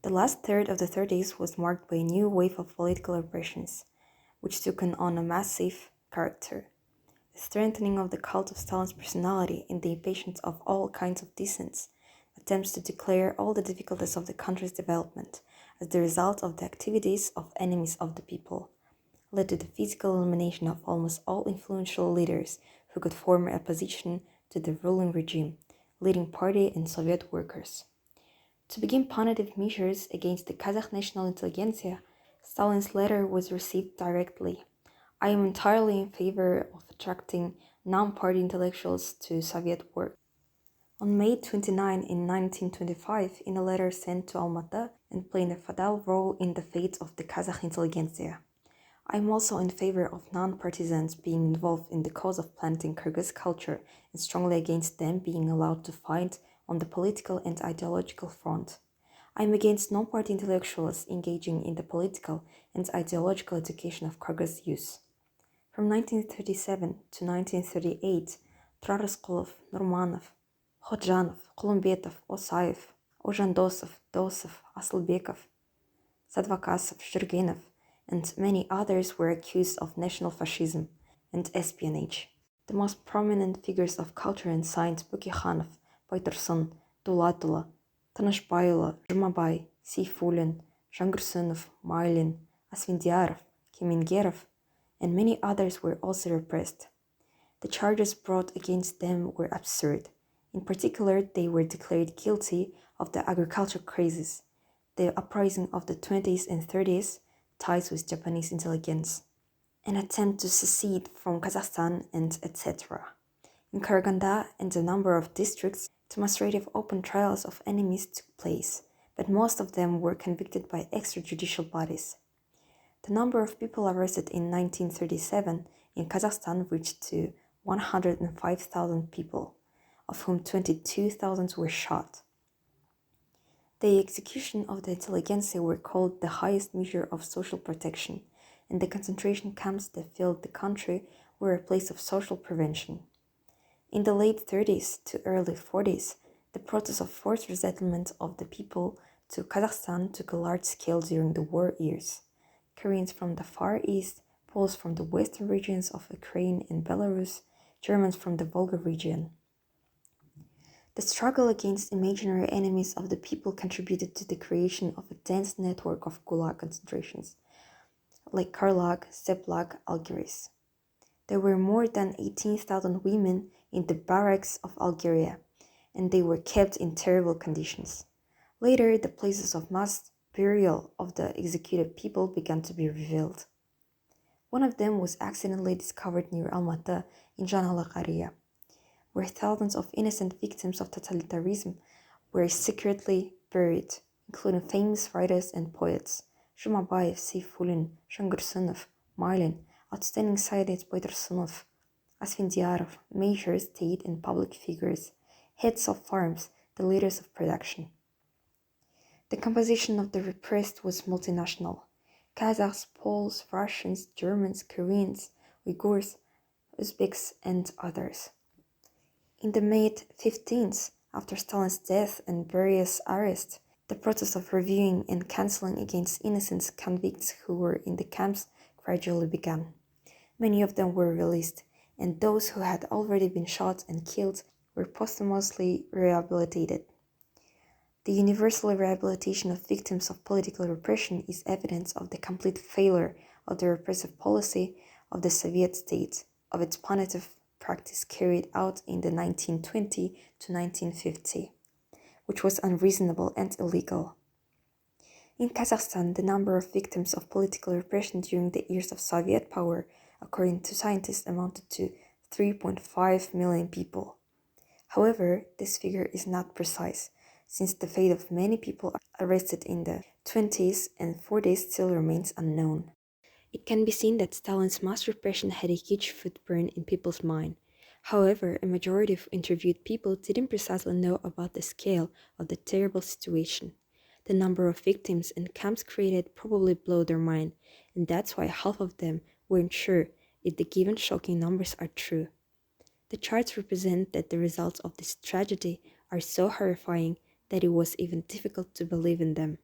The last third of the 30s was marked by a new wave of political repressions, which took on a massive character. The strengthening of the cult of Stalin's personality and the impatience of all kinds of dissents, attempts to declare all the difficulties of the country's development as the result of the activities of enemies of the people, led to the physical elimination of almost all influential leaders who could form opposition to the ruling regime, leading party and Soviet workers. To begin punitive measures against the Kazakh national intelligentsia, Stalin's letter was received directly. I am entirely in favor of attracting non-party intellectuals to Soviet work. On May 29 in 1925, in a letter sent to Almaty and playing a fatal role in the fate of the Kazakh intelligentsia. I am also in favor of non-partisans being involved in the cause of planting Kyrgyz culture and strongly against them being allowed to fight on the political and ideological front. I am against non-party intellectuals engaging in the political and ideological education of Kyrgyz youth. From 1937 to 1938, Traraskulov, Nurmanov, Khodjanov, Kulumbetov, Osayev, Ojandosov, Dosov, Asylbekov, Sadvakasov, Zhirginov, and many others were accused of national fascism and espionage. The most prominent figures of culture and science, Bukikhanov, Baytursun, Dulatula, Tanashbayula, Jumabay, Seyfulin, Zhangursunov, Mailin, Asfindiarov, Kemingerov, and many others were also repressed. The charges brought against them were absurd. In particular, they were declared guilty of the agriculture crisis, the uprising of the 20s and 30s, ties with Japanese intelligence, an attempt to secede from Kazakhstan, and etc. In Karaganda and a number of districts, demonstrative open trials of enemies took place, but most of them were convicted by extrajudicial bodies. The number of people arrested in 1937 in Kazakhstan reached to 105,000 people, of whom 22,000 were shot. The execution of the intelligentsia were called the highest measure of social protection, and the concentration camps that filled the country were a place of social prevention. In the late 30s to early 40s, the process of forced resettlement of the people to Kazakhstan took a large scale during the war years. Koreans from the Far East, Poles from the western regions of Ukraine and Belarus, Germans from the Volga region. The struggle against imaginary enemies of the people contributed to the creation of a dense network of Gulag concentrations, like Karlag, Seplag, Algiers. There were more than 18,000 women in the barracks of Algeria, and they were kept in terrible conditions. Later, the places of mass burial of the executed people began to be revealed. One of them was accidentally discovered near Almaty in Janalaqariya, where thousands of innocent victims of totalitarianism were secretly buried, including famous writers and poets, Jumabayev, Seyfulin, Zhangursunov, Mailin, outstanding scientists Baytursunov, Asfindiarov, major state and public figures, heads of farms, the leaders of production. The composition of the repressed was multinational. Kazakhs, Poles, Russians, Germans, Koreans, Uyghurs, Uzbeks, and others. In the mid-15th, after Stalin's death and various arrests, the process of reviewing and cancelling against innocent convicts who were in the camps gradually began. Many of them were released, and those who had already been shot and killed were posthumously rehabilitated. The universal rehabilitation of victims of political repression is evidence of the complete failure of the repressive policy of the Soviet state, of its punitive practice carried out in the 1920 to 1950, which was unreasonable and illegal. In Kazakhstan, the number of victims of political repression during the years of Soviet power, according to scientists, amounted to 3.5 million people. However, this figure is not precise, since the fate of many people arrested in the 20s and 40s still remains unknown. It can be seen that Stalin's mass repression had a huge footprint in people's mind. However, a majority of interviewed people didn't precisely know about the scale of the terrible situation. The number of victims and camps created probably blew their mind, and that's why half of them weren't sure if the given shocking numbers are true. The charts represent that the results of this tragedy are so horrifying that it was even difficult to believe in them.